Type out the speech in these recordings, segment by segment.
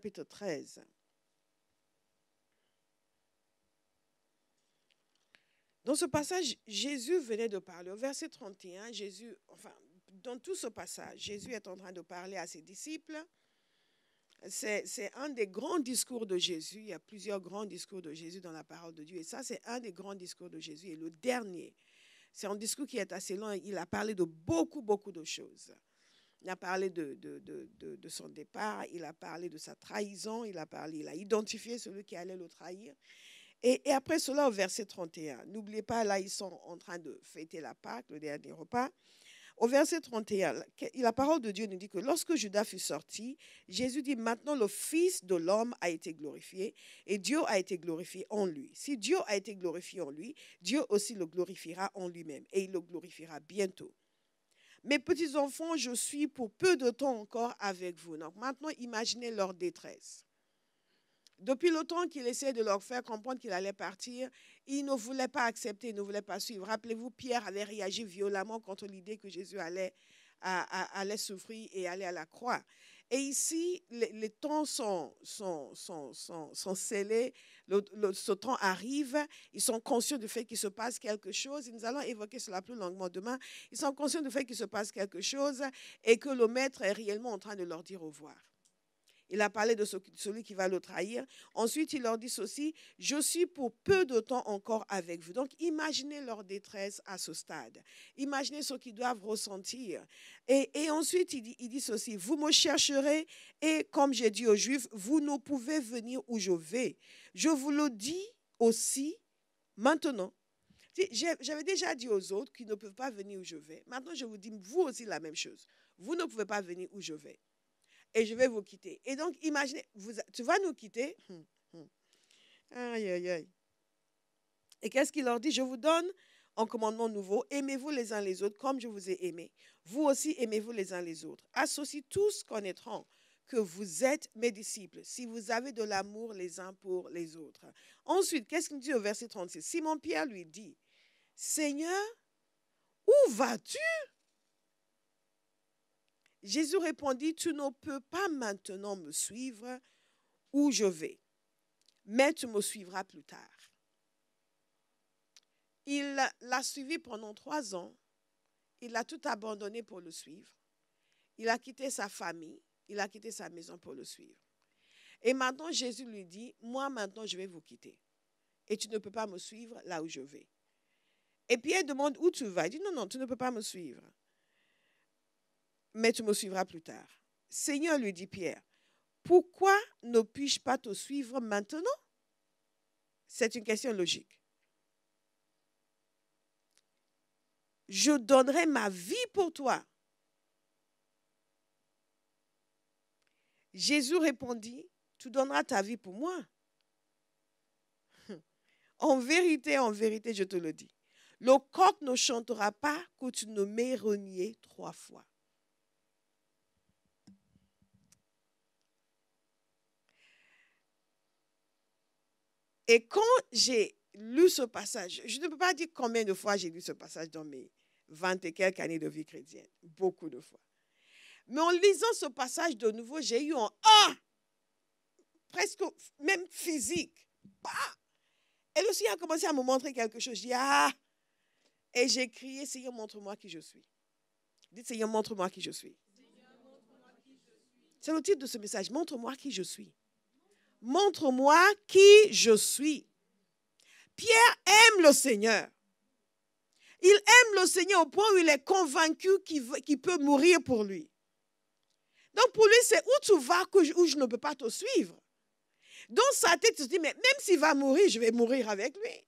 chapitre 13. Dans ce passage, Jésus venait de parler. Au verset 31, dans tout ce passage, Jésus est en train de parler à ses disciples. C'est un des grands discours de Jésus. Il y a plusieurs grands discours de Jésus dans la parole de Dieu. Et ça, c'est un des grands discours de Jésus. Et le dernier, c'est un discours qui est assez long. Il a parlé de beaucoup, beaucoup de choses. Il a parlé de son départ. Il a parlé de sa trahison. Il a identifié celui qui allait le trahir. Et après cela, au verset 31, n'oubliez pas, là, ils sont en train de fêter la Pâque, le dernier repas. Au verset 31, la parole de Dieu nous dit que lorsque Judas fut sorti, Jésus dit, maintenant le Fils de l'homme a été glorifié et Dieu a été glorifié en lui. Si Dieu a été glorifié en lui, Dieu aussi le glorifiera en lui-même et il le glorifiera bientôt. Mes petits enfants, je suis pour peu de temps encore avec vous. Donc maintenant, imaginez leur détresse. Depuis le temps qu'il essayait de leur faire comprendre qu'il allait partir, ils ne voulaient pas accepter, ils ne voulaient pas suivre. Rappelez-vous, Pierre avait réagi violemment contre l'idée que Jésus allait souffrir et aller à la croix. Et ici, les temps sont scellés, ce temps arrive, ils sont conscients du fait qu'il se passe quelque chose, et nous allons évoquer cela plus longuement demain, ils sont conscients du fait qu'il se passe quelque chose et que le maître est réellement en train de leur dire au revoir. Il a parlé de celui qui va le trahir. Ensuite, il leur dit ceci, « Je suis pour peu de temps encore avec vous. » Donc, imaginez leur détresse à ce stade. Imaginez ce qu'ils doivent ressentir. Et ensuite, il dit ceci, « Vous me chercherez et comme j'ai dit aux Juifs, vous ne pouvez venir où je vais. Je vous le dis aussi maintenant. » J'avais déjà dit aux autres qu'ils ne peuvent pas venir où je vais. Maintenant, je vous dis, vous aussi, la même chose. Vous ne pouvez pas venir où je vais. Et je vais vous quitter. Et donc, imaginez, tu vas nous quitter. Aïe, aïe, aïe. Et qu'est-ce qu'il leur dit? Je vous donne un commandement nouveau. Aimez-vous les uns les autres comme je vous ai aimés. Vous aussi, aimez-vous les uns les autres. À ceux-ci, tous connaîtront que vous êtes mes disciples, si vous avez de l'amour les uns pour les autres. Ensuite, qu'est-ce qu'il dit au verset 36? Simon-Pierre lui dit, Seigneur, où vas-tu? Jésus répondit, tu ne peux pas maintenant me suivre où je vais, mais tu me suivras plus tard. Il l'a suivi pendant 3 ans. Il a tout abandonné pour le suivre. Il a quitté sa famille. Il a quitté sa maison pour le suivre. Et maintenant, Jésus lui dit, moi maintenant, je vais vous quitter. Et tu ne peux pas me suivre là où je vais. Et Pierre demande, où tu vas? Il dit, non, non, tu ne peux pas me suivre. Mais tu me suivras plus tard. Seigneur, lui dit Pierre, pourquoi ne puis-je pas te suivre maintenant? C'est une question logique. Je donnerai ma vie pour toi. Jésus répondit, tu donneras ta vie pour moi. En vérité, je te le dis. Le coq ne chantera pas que tu ne m'aies renié 3 fois. Et quand j'ai lu ce passage, je ne peux pas dire combien de fois j'ai lu ce passage dans mes 20 et quelques années de vie chrétienne. Beaucoup de fois. Mais en lisant ce passage de nouveau, j'ai eu un « ah » presque même physique. Bah! Et le Seigneur a commencé à me montrer quelque chose. Je dis « ah » et j'ai crié « Seigneur, montre-moi qui je suis ». Dites « Seigneur, montre-moi qui je suis ». C'est le titre de ce message. Montre-moi qui je suis. Montre-moi qui je suis. Pierre aime le Seigneur. Il aime le Seigneur au point où il est convaincu qu'il peut mourir pour lui. Donc pour lui, c'est où tu vas où je ne peux pas te suivre. Dans sa tête, il se dit, mais même s'il va mourir, je vais mourir avec lui.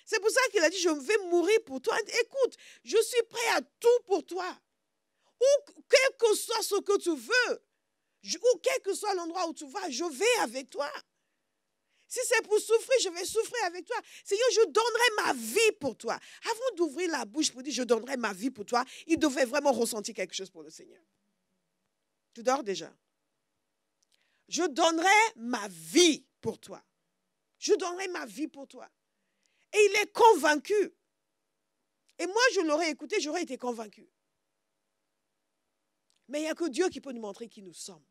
C'est pour ça qu'il a dit, je vais mourir pour toi. Écoute, je suis prêt à tout pour toi. Ou quel que soit ce que tu veux, ou quel que soit l'endroit où tu vas, je vais avec toi. Si c'est pour souffrir, je vais souffrir avec toi. Seigneur, je donnerai ma vie pour toi. Avant d'ouvrir la bouche pour dire, je donnerai ma vie pour toi, il devait vraiment ressentir quelque chose pour le Seigneur. Tu dors déjà. Je donnerai ma vie pour toi. Je donnerai ma vie pour toi. Et il est convaincu. Et moi, je l'aurais écouté, j'aurais été convaincu. Mais il n'y a que Dieu qui peut nous montrer qui nous sommes.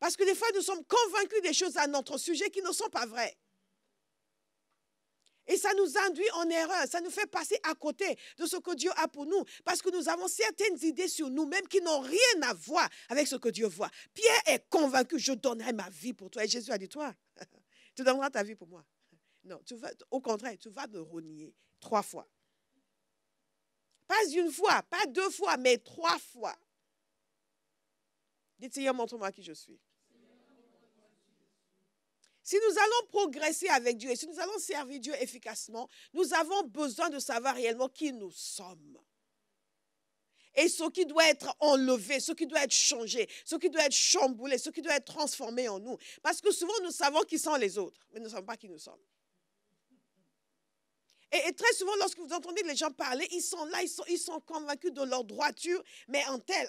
Parce que des fois, nous sommes convaincus des choses à notre sujet qui ne sont pas vraies. Et ça nous induit en erreur, ça nous fait passer à côté de ce que Dieu a pour nous. Parce que nous avons certaines idées sur nous-mêmes qui n'ont rien à voir avec ce que Dieu voit. Pierre est convaincu, je donnerai ma vie pour toi. Et Jésus a dit, toi, tu donneras ta vie pour moi. Non, au contraire, tu vas me renier 3 fois. Pas une fois, pas 2 fois, mais 3 fois. Dites, Seigneur, montre-moi qui je suis. Si nous allons progresser avec Dieu et si nous allons servir Dieu efficacement, nous avons besoin de savoir réellement qui nous sommes. Et ce qui doit être enlevé, ce qui doit être changé, ce qui doit être chamboulé, ce qui doit être transformé en nous. Parce que souvent, nous savons qui sont les autres, mais nous ne savons pas qui nous sommes. Et très souvent, lorsque vous entendez les gens parler, ils sont là, ils sont convaincus de leur droiture, mais en tel.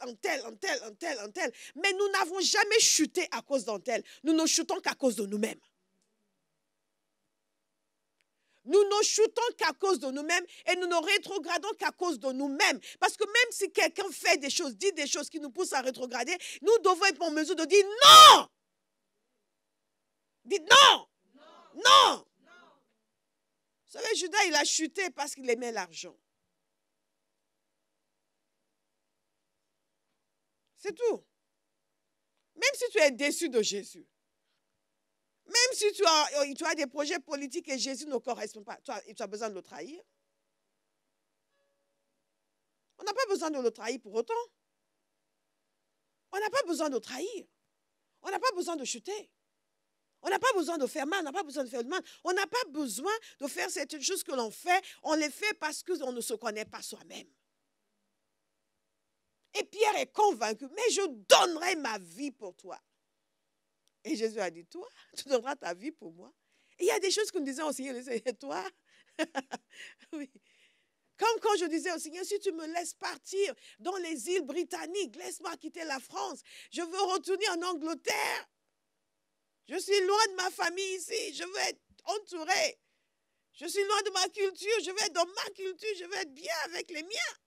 Mais nous n'avons jamais chuté à cause d'un tel. Nous ne chutons qu'à cause de nous-mêmes. Nous ne chutons qu'à cause de nous-mêmes et nous ne rétrogradons qu'à cause de nous-mêmes. Parce que même si quelqu'un fait des choses, dit des choses qui nous poussent à rétrograder, nous devons être en mesure de dire non. Dites non. Non. Vous savez, Judas, il a chuté parce qu'il aimait l'argent. C'est tout. Même si tu es déçu de Jésus, même si tu as des projets politiques et Jésus ne correspond pas, tu as besoin de le trahir. On n'a pas besoin de le trahir pour autant. On n'a pas besoin de trahir. On n'a pas besoin de chuter. On n'a pas besoin de faire mal, on n'a pas besoin de faire du mal. On n'a pas besoin de faire certaines choses que l'on fait. On les fait parce qu'on ne se connaît pas soi-même. Et Pierre est convaincu, mais je donnerai ma vie pour toi. Et Jésus a dit, toi, tu donneras ta vie pour moi. Et il y a des choses que nous disons au Seigneur, et toi, oui. Comme quand je disais au Seigneur, si tu me laisses partir dans les îles britanniques, laisse-moi quitter la France. Je veux retourner en Angleterre. Je suis loin de ma famille ici. Je veux être entouré. Je suis loin de ma culture. Je veux être dans ma culture. Je veux être bien avec les miens.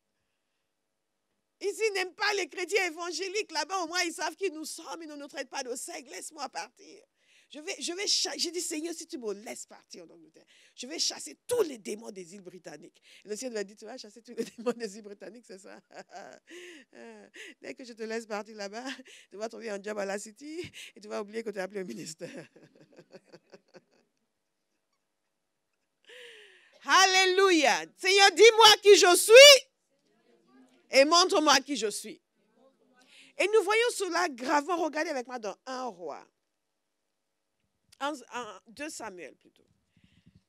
Ici, ils n'aiment pas les chrétiens évangéliques. Là-bas, au moins, ils savent qui nous sommes. Ils ne nous traitent pas de seigle. Laisse-moi partir. J'ai dit, Seigneur, si tu me laisses partir en Angleterre, je vais chasser tous les démons des îles britanniques. Et le Seigneur m'a dit, tu vas chasser tous les démons des îles britanniques, c'est ça? Dès que je te laisse partir là-bas, tu vas trouver un job à la City et tu vas oublier que tu as appelé au ministère. Alléluia. Seigneur, dis-moi qui je suis et montre-moi qui je suis. Et nous voyons cela gravement. Regardez avec moi dans 1 Roi. 2 Samuel plutôt.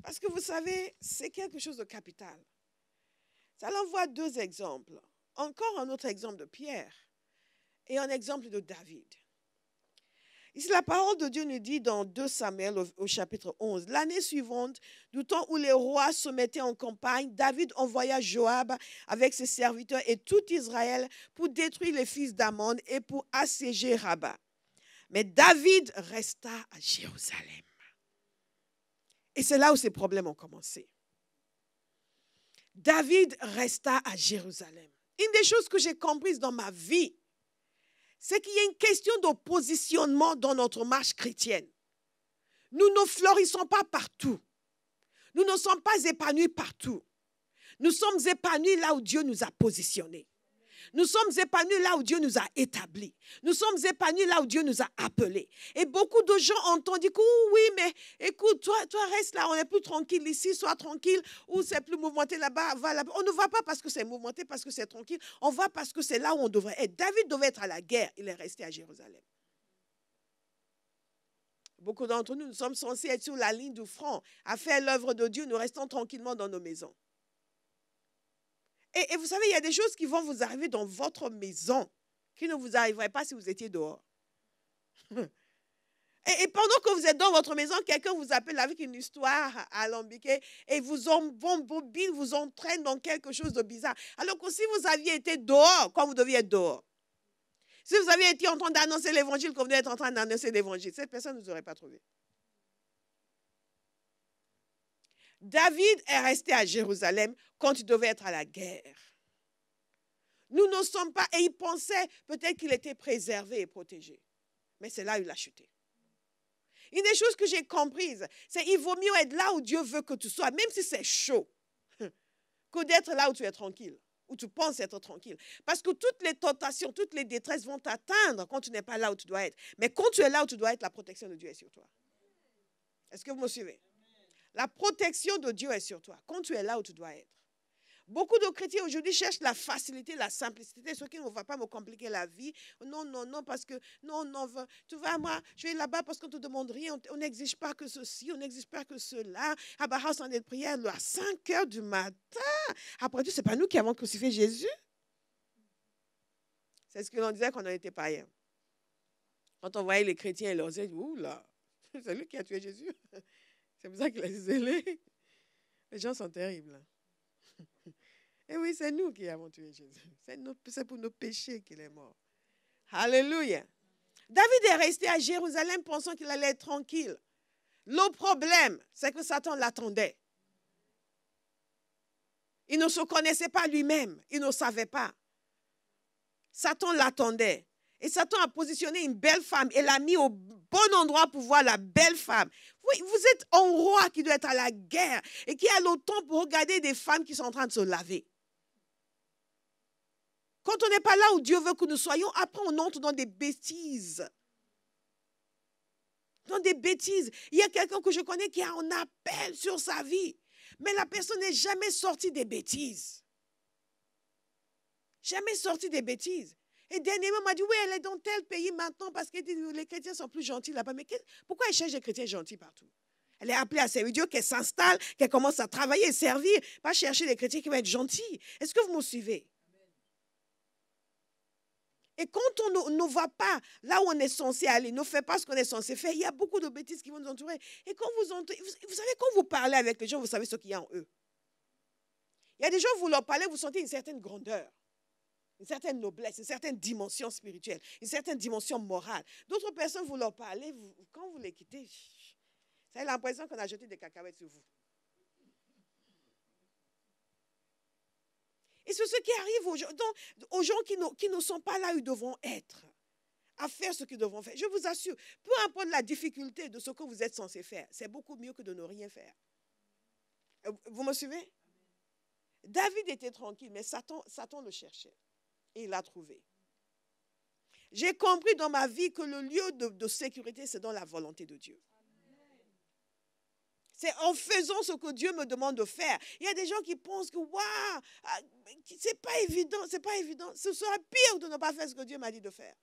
Parce que vous savez, c'est quelque chose de capital. Ça l'envoie 2 exemples. Encore un autre exemple de Pierre et un exemple de David. Ici, la parole de Dieu nous dit dans 2 Samuel au chapitre 11, l'année suivante, du temps où les rois se mettaient en campagne, David envoya Joab avec ses serviteurs et tout Israël pour détruire les fils d'Ammon et pour assiéger Rabat. Mais David resta à Jérusalem. Et c'est là où ces problèmes ont commencé. David resta à Jérusalem. Une des choses que j'ai comprises dans ma vie, c'est qu'il y a une question de positionnement dans notre marche chrétienne. Nous ne florissons pas partout. Nous ne sommes pas épanouis partout. Nous sommes épanouis là où Dieu nous a positionnés. Nous sommes épanouis là où Dieu nous a établis. Nous sommes épanouis là où Dieu nous a appelés. Et beaucoup de gens entendent dire, oui, mais écoute, toi reste là, on est plus tranquille ici, sois tranquille, ou c'est plus mouvementé là-bas, va là-bas. On ne va pas parce que c'est mouvementé, parce que c'est tranquille. On va parce que c'est là où on devrait être. David devait être à la guerre, il est resté à Jérusalem. Beaucoup d'entre nous, nous sommes censés être sur la ligne du front, à faire l'œuvre de Dieu, nous restons tranquillement dans nos maisons. Et vous savez, il y a des choses qui vont vous arriver dans votre maison qui ne vous arriveraient pas si vous étiez dehors. Et pendant que vous êtes dans votre maison, quelqu'un vous appelle avec une histoire alambiquée et vous embobine, vous entraîne dans quelque chose de bizarre. Alors que si vous aviez été dehors, quand vous deviez être dehors, si vous aviez été en train d'annoncer l'évangile, comme vous êtes en train d'annoncer l'évangile, cette personne ne vous aurait pas trouvé. David est resté à Jérusalem quand il devait être à la guerre. Nous ne sommes pas, et il pensait peut-être qu'il était préservé et protégé. Mais c'est là où il a chuté. Une des choses que j'ai comprises, c'est qu'il vaut mieux être là où Dieu veut que tu sois, même si c'est chaud, que d'être là où tu es tranquille, où tu penses être tranquille. Parce que toutes les tentations, toutes les détresses vont t'atteindre quand tu n'es pas là où tu dois être. Mais quand tu es là où tu dois être, la protection de Dieu est sur toi. Est-ce que vous me suivez? La protection de Dieu est sur toi, quand tu es là où tu dois être. Beaucoup de chrétiens aujourd'hui cherchent la facilité, la simplicité, ce qui ne va pas me compliquer la vie. Non, non, non, parce que, non, non, tu vois, moi, je vais là-bas parce qu'on ne te demande rien, on n'exige pas que ceci, on n'exige pas que cela. À Barras, on est de prière à 5 heures du matin. Après tout, ce n'est pas nous qui avons crucifié Jésus. C'est ce que l'on disait quand on était païens. Quand on voyait les chrétiens, ils leur disaient, ouh là, c'est lui qui a tué Jésus. C'est pour ça qu'il a zélé. Les gens sont terribles. Et oui, c'est nous qui avons tué Jésus. C'est pour nos péchés qu'il est mort. Alléluia. David est resté à Jérusalem pensant qu'il allait être tranquille. Le problème, c'est que Satan l'attendait. Il ne se connaissait pas lui-même. Il ne savait pas. Satan l'attendait. Et Satan a positionné une belle femme et l'a mis au bon endroit pour voir la belle femme. Oui, vous êtes un roi qui doit être à la guerre et qui a le temps pour regarder des femmes qui sont en train de se laver. Quand on n'est pas là où Dieu veut que nous soyons, après on entre dans des bêtises. Dans des bêtises. Il y a quelqu'un que je connais qui a un appel sur sa vie. Mais la personne n'est jamais sortie des bêtises. Jamais sortie des bêtises. Et dernièrement, on m'a dit, oui, elle est dans tel pays maintenant parce que les chrétiens sont plus gentils là-bas. Mais pourquoi elle cherche des chrétiens gentils partout? Elle est appelée à servir Dieu, qu'elle s'installe, qu'elle commence à travailler et servir, pas chercher des chrétiens qui vont être gentils. Est-ce que vous me suivez? Et quand on ne va pas là où on est censé aller, ne fait pas ce qu'on est censé faire, il y a beaucoup de bêtises qui vont nous entourer. Et quand vous savez, quand vous parlez avec les gens, vous savez ce qu'il y a en eux. Il y a des gens, vous leur parlez, vous sentez une certaine grandeur, une certaine noblesse, une certaine dimension spirituelle, une certaine dimension morale. D'autres personnes, vous leur parlez, quand vous les quittez, vous avez l'impression qu'on a jeté des cacahuètes sur vous. Et c'est ce qui arrive aux gens qui ne sont pas là où ils devront être, à faire ce qu'ils devront faire. Je vous assure, peu importe la difficulté de ce que vous êtes censé faire, c'est beaucoup mieux que de ne rien faire. Vous me suivez? David était tranquille, mais Satan le cherchait. Et il l'a trouvé. J'ai compris dans ma vie que le lieu de sécurité, c'est dans la volonté de Dieu. C'est en faisant ce que Dieu me demande de faire. Il y a des gens qui pensent que, waouh, c'est pas évident, c'est pas évident. Ce sera pire de ne pas faire ce que Dieu m'a dit de faire.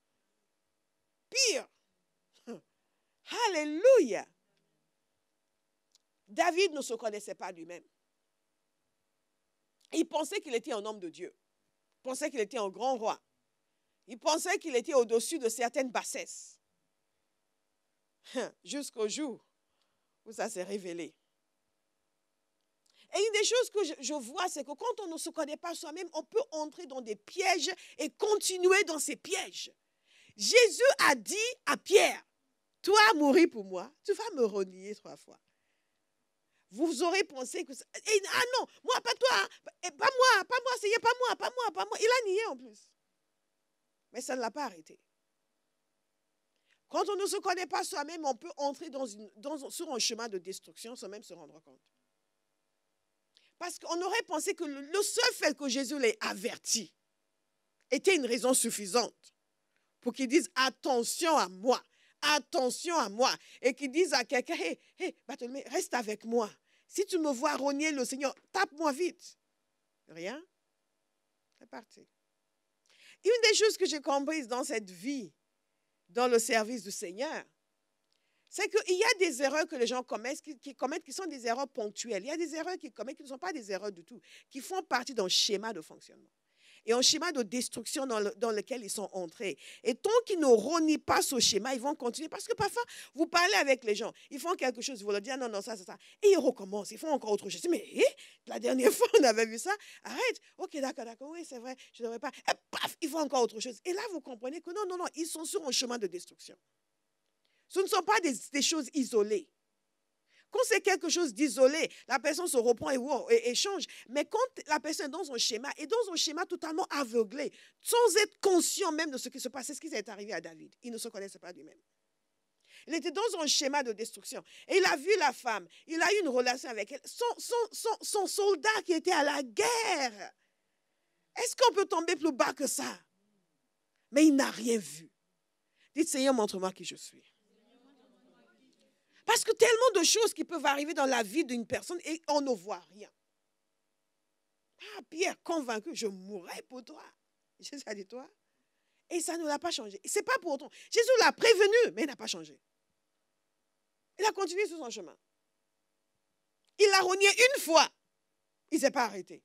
Pire. Alléluia. David ne se connaissait pas lui-même. Il pensait qu'il était un homme de Dieu. Il pensait qu'il était un grand roi. Il pensait qu'il était au-dessus de certaines bassesses. Jusqu'au jour où ça s'est révélé. Et une des choses que je vois, c'est que quand on ne se connaît pas soi-même, on peut entrer dans des pièges et continuer dans ces pièges. Jésus a dit à Pierre, toi, mourir pour moi, tu vas me renier 3 fois. Vous aurez pensé que... ah non, moi, pas toi, pas moi, c'est pas moi. Il a nié en plus. Mais ça ne l'a pas arrêté. Quand on ne se connaît pas soi-même, on peut entrer sur un chemin de destruction sans même se rendre compte. Parce qu'on aurait pensé que le seul fait que Jésus l'ait averti était une raison suffisante pour qu'il dise attention à moi, et qu'il dise à quelqu'un, hé, Barthélemy, reste avec moi. Si tu me vois rogner le Seigneur, tape-moi vite. Rien. C'est parti. Une des choses que j'ai comprises dans cette vie, dans le service du Seigneur, c'est qu'il y a des erreurs que les gens commettent qui sont des erreurs ponctuelles. Il y a des erreurs qu'ils commettent qui ne sont pas des erreurs du tout, qui font partie d'un schéma de fonctionnement. Et un schéma de destruction dans lequel ils sont entrés. Et tant qu'ils ne renient pas ce schéma, ils vont continuer. Parce que parfois, vous parlez avec les gens, ils font quelque chose, vous leur dites, non, ça. Et ils recommencent, ils font encore autre chose. Mais la dernière fois, on avait vu ça. Arrête. Ok, d'accord, oui, c'est vrai, je ne devrais pas. Et paf, ils font encore autre chose. Et là, vous comprenez que non, ils sont sur un chemin de destruction. Ce ne sont pas des choses isolées. Quand c'est quelque chose d'isolé, la personne se reprend et change. Mais quand la personne est dans son schéma, et dans un schéma totalement aveuglé, sans être conscient même de ce qui se passe, c'est ce qui est arrivé à David. Il ne se connaissait pas lui-même. Il était dans un schéma de destruction. Et il a vu la femme. Il a eu une relation avec elle. Son soldat qui était à la guerre. Est-ce qu'on peut tomber plus bas que ça? Mais il n'a rien vu. Dites, Seigneur, montre-moi qui je suis. Parce que tellement de choses qui peuvent arriver dans la vie d'une personne et on ne voit rien. Ah, Pierre, convaincu, je mourrai pour toi. Jésus a dit toi. Et ça ne l'a pas changé. Ce n'est pas pour autant. Jésus l'a prévenu, mais il n'a pas changé. Il a continué sur son chemin. Il l'a renié une fois. Il ne s'est pas arrêté.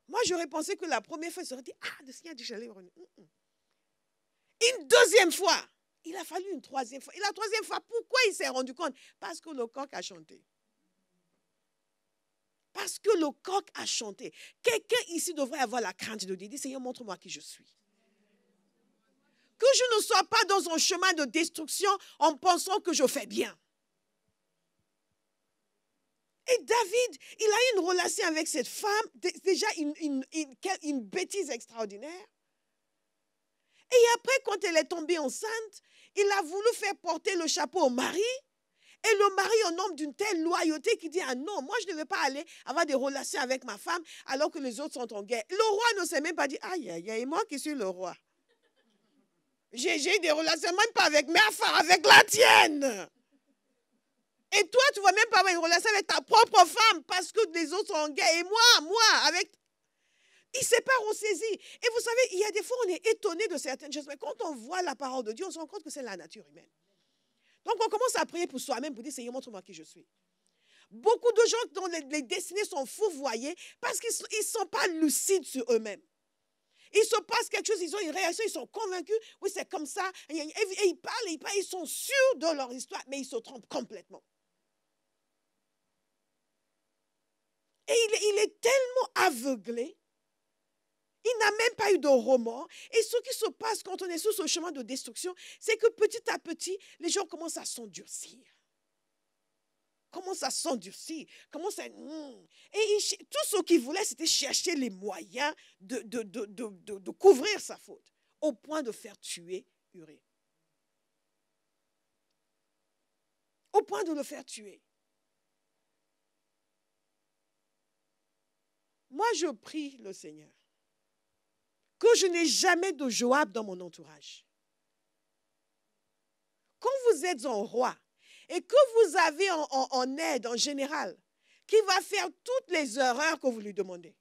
Moi, j'aurais pensé que la première fois, il serait dit, ah, le Seigneur a dit que j'allais renier. Une deuxième fois. Il a fallu une troisième fois. Et la troisième fois, pourquoi il s'est rendu compte? Parce que le coq a chanté. Parce que le coq a chanté. Quelqu'un ici devrait avoir la crainte de dire, Seigneur, montre-moi qui je suis. Que je ne sois pas dans un chemin de destruction en pensant que je fais bien. Et David, il a eu une relation avec cette femme, déjà une bêtise extraordinaire. Et après, quand elle est tombée enceinte, il a voulu faire porter le chapeau au mari. Et le mari, en homme d'une telle loyauté, qui dit, ah non, moi je ne vais pas aller avoir des relations avec ma femme alors que les autres sont en guerre. Le roi ne s'est même pas dit, aïe, aïe, aïe, moi qui suis le roi. J'ai eu des relations, même pas avec mes affaires, avec la tienne. Et toi, tu ne vas même pas avoir une relation avec ta propre femme parce que les autres sont en guerre. Et moi, avec... Il ne s'est pas ressaisi. Et vous savez, il y a des fois, on est étonné de certaines choses. Mais quand on voit la parole de Dieu, on se rend compte que c'est la nature humaine. Donc, on commence à prier pour soi-même, pour dire, Seigneur, montre-moi qui je suis. Beaucoup de gens dont les destinées sont fourvoyées parce qu'ils ne sont pas lucides sur eux-mêmes. Il se passe quelque chose, ils ont une réaction, ils sont convaincus, oui, c'est comme ça. Et ils parlent, ils sont sûrs de leur histoire, mais ils se trompent complètement. Et il est tellement aveuglé, il n'a même pas eu de remords. Et ce qui se passe quand on est sur ce chemin de destruction, c'est que petit à petit, les gens commencent à s'endurcir. Commencent à s'endurcir. Et tout ce qu'il voulait, c'était chercher les moyens de couvrir sa faute, au point de faire tuer Urée. Au point de le faire tuer. Moi, je prie le Seigneur que je n'ai jamais de Joab dans mon entourage. Quand vous êtes un roi et que vous avez en aide en général, qui va faire toutes les erreurs que vous lui demandez.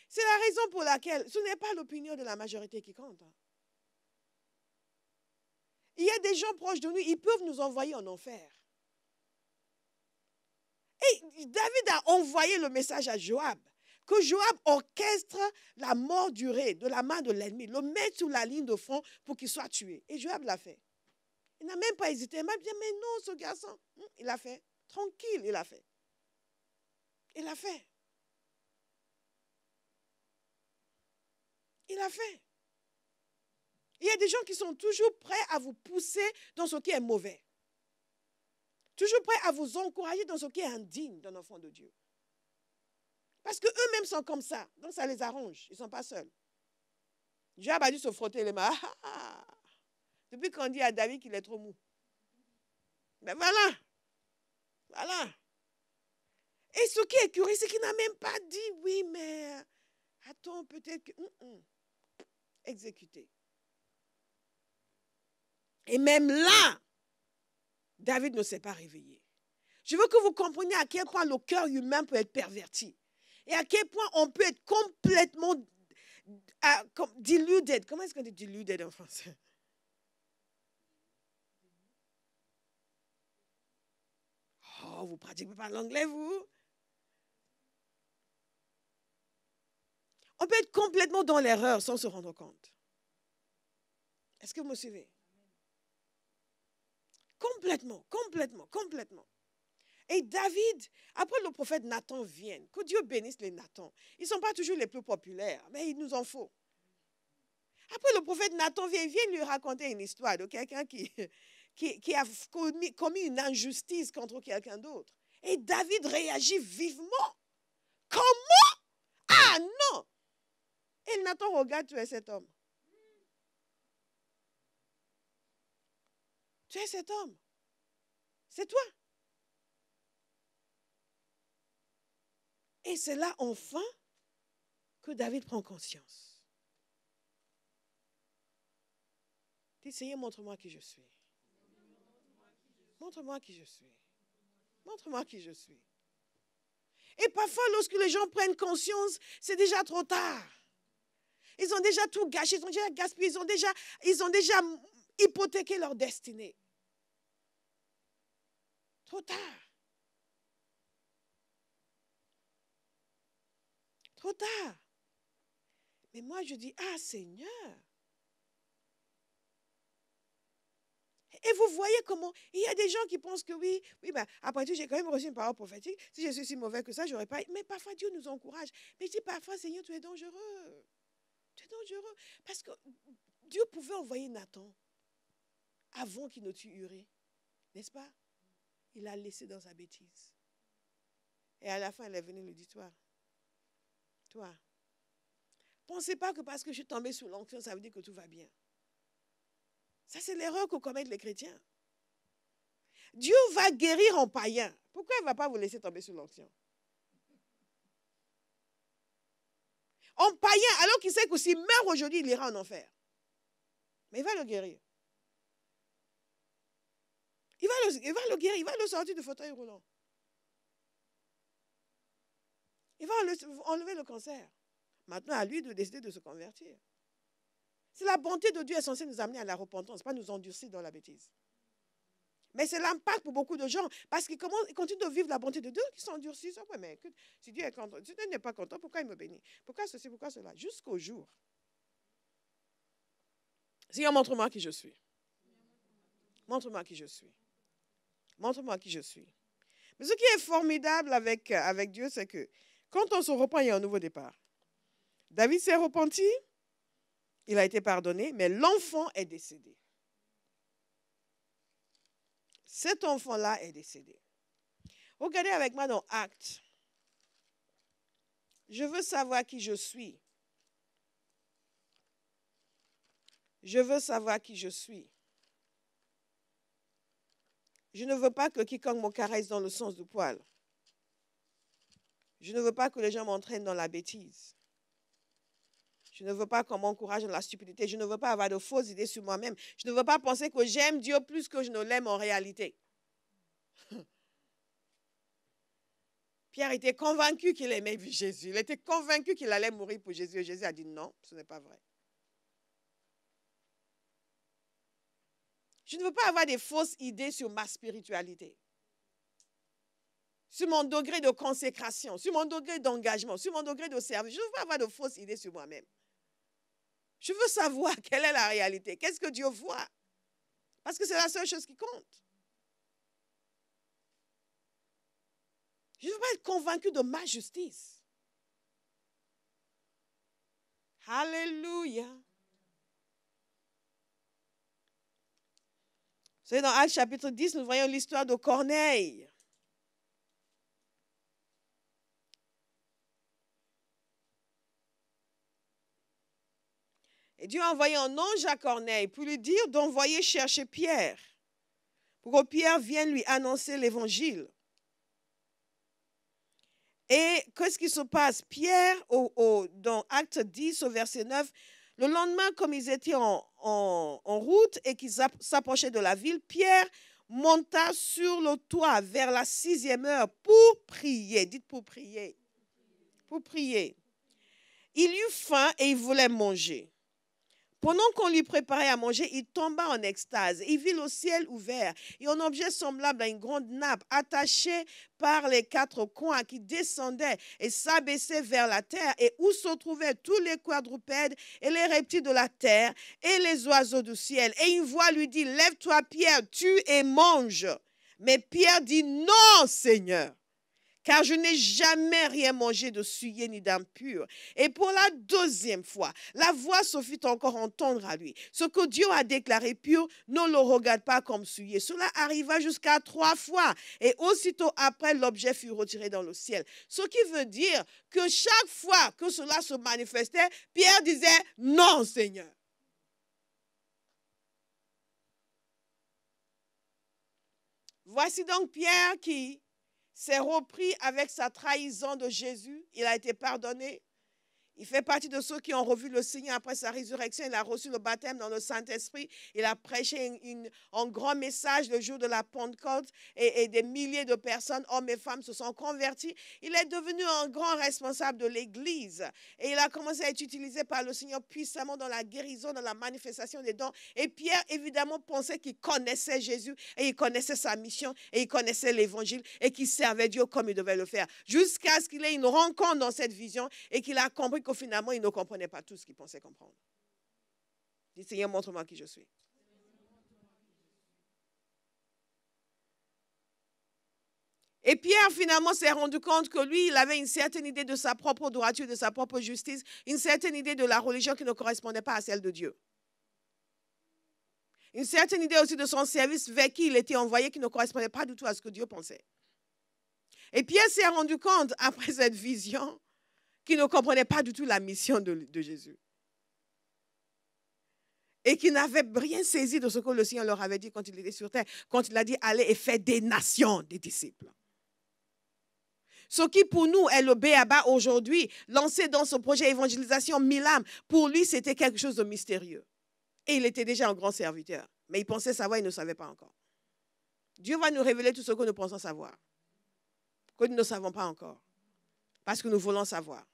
C'est la raison pour laquelle ce n'est pas l'opinion de la majorité qui compte. Il y a des gens proches de nous, ils peuvent nous envoyer en enfer. Et David a envoyé le message à Joab, que Joab orchestre la mort d'Urée de la main de l'ennemi, le mettre sur la ligne de front pour qu'il soit tué. Et Joab l'a fait. Il n'a même pas hésité. Il m'a dit, mais non, ce garçon, il l'a fait. Tranquille, il l'a fait. Il l'a fait. Il l'a fait. Il y a des gens qui sont toujours prêts à vous pousser dans ce qui est mauvais. Toujours prêts à vous encourager dans ce qui est indigne d'un enfant de Dieu. Parce qu'eux-mêmes sont comme ça. Donc ça les arrange. Ils ne sont pas seuls. Joab a dû se frotter les mains. Depuis qu'on dit à David qu'il est trop mou. Ben voilà. Voilà. Et ce qui est curieux, c'est qu'il n'a même pas dit, oui, mais attends, peut-être que... Exécuté. Et même là, David ne s'est pas réveillé. Je veux que vous compreniez à quel point le cœur humain peut être perverti. Et à quel point on peut être complètement deluded. Comment est-ce qu'on dit deluded en français? Oh, vous ne pratiquez pas l'anglais, vous? On peut être complètement dans l'erreur sans se rendre compte. Est-ce que vous me suivez? Complètement, complètement, complètement. Et David, après le prophète Nathan vient, que Dieu bénisse les Nathan. Ils ne sont pas toujours les plus populaires, mais il nous en faut. Après, le prophète Nathan vient lui raconter une histoire de quelqu'un qui a commis une injustice contre quelqu'un d'autre. Et David réagit vivement. Comment? Ah non! Et Nathan regarde, tu es cet homme. Tu es cet homme. C'est toi. Et c'est là, enfin, que David prend conscience. Dis, Seigneur, montre-moi qui je suis. Montre-moi qui je suis. Montre-moi qui je suis. Et parfois, lorsque les gens prennent conscience, c'est déjà trop tard. Ils ont déjà tout gâché, ils ont déjà gaspillé, ils ont déjà hypothéqué leur destinée. Trop tard. Trop tard. Mais moi, je dis, ah Seigneur. Et vous voyez comment il y a des gens qui pensent que oui, ben, après tout, j'ai quand même reçu une parole prophétique. Si je suis si mauvais que ça, je n'aurais pas. Mais parfois, Dieu nous encourage. Mais je dis parfois, Seigneur, tu es dangereux. Tu es dangereux. Parce que Dieu pouvait envoyer Nathan avant qu'il ne tue Urée. N'est-ce pas? Il l'a laissé dans sa bêtise. Et à la fin, elle est venue lui dire, toi, pensez pas que parce que je suis tombée sous l'onction, ça veut dire que tout va bien. Ça, c'est l'erreur que commettent les chrétiens. Dieu va guérir en païen. Pourquoi il ne va pas vous laisser tomber sous l'onction? En païen, alors qu'il sait que s'il meurt aujourd'hui, il ira en enfer. Mais il va le guérir. Il va le guérir, il va le sortir du fauteuil roulant. Il va enlever le cancer. Maintenant, à lui de décider de se convertir. C'est la bonté de Dieu est censée nous amener à la repentance, pas nous endurcir dans la bêtise. Mais c'est l'impact pour beaucoup de gens, parce qu'ils continuent de vivre la bonté de Dieu, qui s'endurcissent. Ouais, mais écoute, si Dieu est content, si Dieu n'est pas content, pourquoi il me bénit? Pourquoi ceci, pourquoi cela? Jusqu'au jour. Seigneur, montre-moi qui je suis. Montre-moi qui je suis. Montre-moi qui je suis. Mais ce qui est formidable avec Dieu, c'est que quand on se repent, il y a un nouveau départ. David s'est repenti, il a été pardonné, mais l'enfant est décédé. Cet enfant-là est décédé. Regardez avec moi dans Actes. Je veux savoir qui je suis. Je veux savoir qui je suis. Je ne veux pas que quiconque me caresse dans le sens du poil. Je ne veux pas que les gens m'entraînent dans la bêtise. Je ne veux pas qu'on m'encourage dans la stupidité. Je ne veux pas avoir de fausses idées sur moi-même. Je ne veux pas penser que j'aime Dieu plus que je ne l'aime en réalité. Pierre était convaincu qu'il aimait Jésus. Il était convaincu qu'il allait mourir pour Jésus. Et Jésus a dit non, ce n'est pas vrai. Je ne veux pas avoir des fausses idées sur ma spiritualité, sur mon degré de consécration, sur mon degré d'engagement, sur mon degré de service. Je ne veux pas avoir de fausses idées sur moi-même. Je veux savoir quelle est la réalité. Qu'est-ce que Dieu voit? Parce que c'est la seule chose qui compte. Je ne veux pas être convaincu de ma justice. Alléluia. Vous savez, dans Actes chapitre 10, nous voyons l'histoire de Corneille. Et Dieu a envoyé un ange à Corneille pour lui dire d'envoyer chercher Pierre, pour que Pierre vienne lui annoncer l'évangile. Et qu'est-ce qui se passe? Pierre, dans Acte 10, au verset 9, le lendemain, comme ils étaient en route et qu'ils s'approchaient de la ville, Pierre monta sur le toit vers la 6e heure pour prier. Dites pour prier. Pour prier. Il eut faim et il voulait manger. Pendant qu'on lui préparait à manger, il tomba en extase. Il vit le ciel ouvert et un objet semblable à une grande nappe attachée par les 4 coins qui descendait et s'abaissait vers la terre et où se trouvaient tous les quadrupèdes et les reptiles de la terre et les oiseaux du ciel. Et une voix lui dit, lève-toi Pierre, tue et mange. Mais Pierre dit, non Seigneur, car je n'ai jamais rien mangé de souillé ni d'impur. Et pour la deuxième fois, la voix se fit encore entendre à lui. Ce que Dieu a déclaré pur, ne le regarde pas comme souillé. Cela arriva jusqu'à 3 fois. Et aussitôt après, l'objet fut retiré dans le ciel. Ce qui veut dire que chaque fois que cela se manifestait, Pierre disait, non, Seigneur. Voici donc Pierre qui s'est repris avec sa trahison de Jésus. Il a été pardonné. Il fait partie de ceux qui ont revu le Seigneur après sa résurrection. Il a reçu le baptême dans le Saint-Esprit. Il a prêché un grand message le jour de la Pentecôte et des milliers de personnes, hommes et femmes, se sont convertis. Il est devenu un grand responsable de l'Église et il a commencé à être utilisé par le Seigneur puissamment dans la guérison, dans la manifestation des dons. Et Pierre, évidemment, pensait qu'il connaissait Jésus et il connaissait sa mission et il connaissait l'Évangile et qu'il servait Dieu comme il devait le faire. Jusqu'à ce qu'il ait une rencontre dans cette vision et qu'il a compris que finalement, il ne comprenait pas tout ce qu'il pensait comprendre. Il dit, Seigneur, montre-moi qui je suis. Et Pierre, finalement, s'est rendu compte que lui, il avait une certaine idée de sa propre droiture, de sa propre justice, une certaine idée de la religion qui ne correspondait pas à celle de Dieu. Une certaine idée aussi de son service vers qui il était envoyé qui ne correspondait pas du tout à ce que Dieu pensait. Et Pierre s'est rendu compte, après cette vision, qui ne comprenaient pas du tout la mission de Jésus. Et qui n'avaient rien saisi de ce que le Seigneur leur avait dit quand il était sur terre, quand il a dit, allez et faites des nations des disciples. Ce qui pour nous est le béaba aujourd'hui, lancé dans ce projet évangélisation 1000 âmes, pour lui c'était quelque chose de mystérieux. Et il était déjà un grand serviteur. Mais il pensait savoir, il ne savait pas encore. Dieu va nous révéler tout ce que nous pensons savoir, que nous ne savons pas encore. Parce que nous voulons savoir.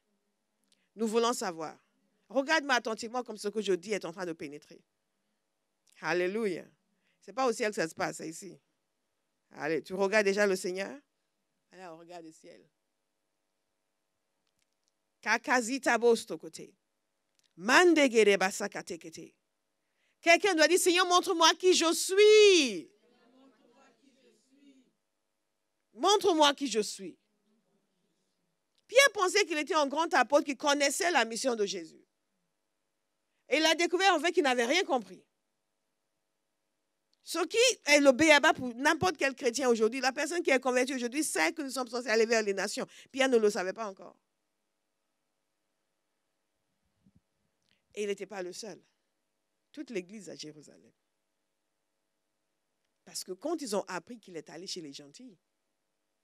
Nous voulons savoir. Regarde-moi attentivement comme ce que je dis est en train de pénétrer. Alléluia. Ce n'est pas au ciel que ça se passe, c'est ici. Allez, tu regardes déjà le Seigneur? Allez, on regarde le ciel. Kakazita bosto côté. Mandegere basakate kete. Quelqu'un doit dire, Seigneur, montre-moi qui je suis. Montre-moi qui je suis. Pierre pensait qu'il était un grand apôtre qui connaissait la mission de Jésus. Et il a découvert en fait qu'il n'avait rien compris. Ce qui est le béaba pour n'importe quel chrétien aujourd'hui, la personne qui est convertie aujourd'hui sait que nous sommes censés aller vers les nations. Pierre ne le savait pas encore. Et il n'était pas le seul. Toute l'église à Jérusalem. Parce que quand ils ont appris qu'il est allé chez les gentils,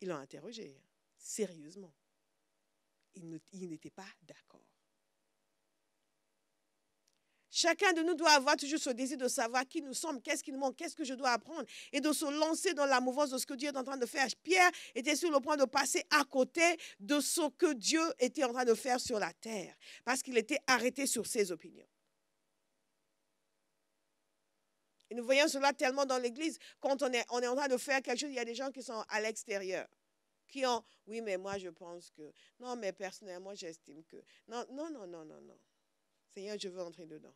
ils l'ont interrogé sérieusement. Il n'était pas d'accord. Chacun de nous doit avoir toujours ce désir de savoir qui nous sommes, qu'est-ce qui nous manque, qu'est-ce que je dois apprendre et de se lancer dans la mouvance de ce que Dieu est en train de faire. Pierre était sur le point de passer à côté de ce que Dieu était en train de faire sur la terre parce qu'il était arrêté sur ses opinions. Et nous voyons cela tellement dans l'église. Quand on est en train de faire quelque chose, il y a des gens qui sont à l'extérieur. Qui ont, oui, mais moi je pense que, non, mais personnellement j'estime que, non. Seigneur, je veux entrer dedans.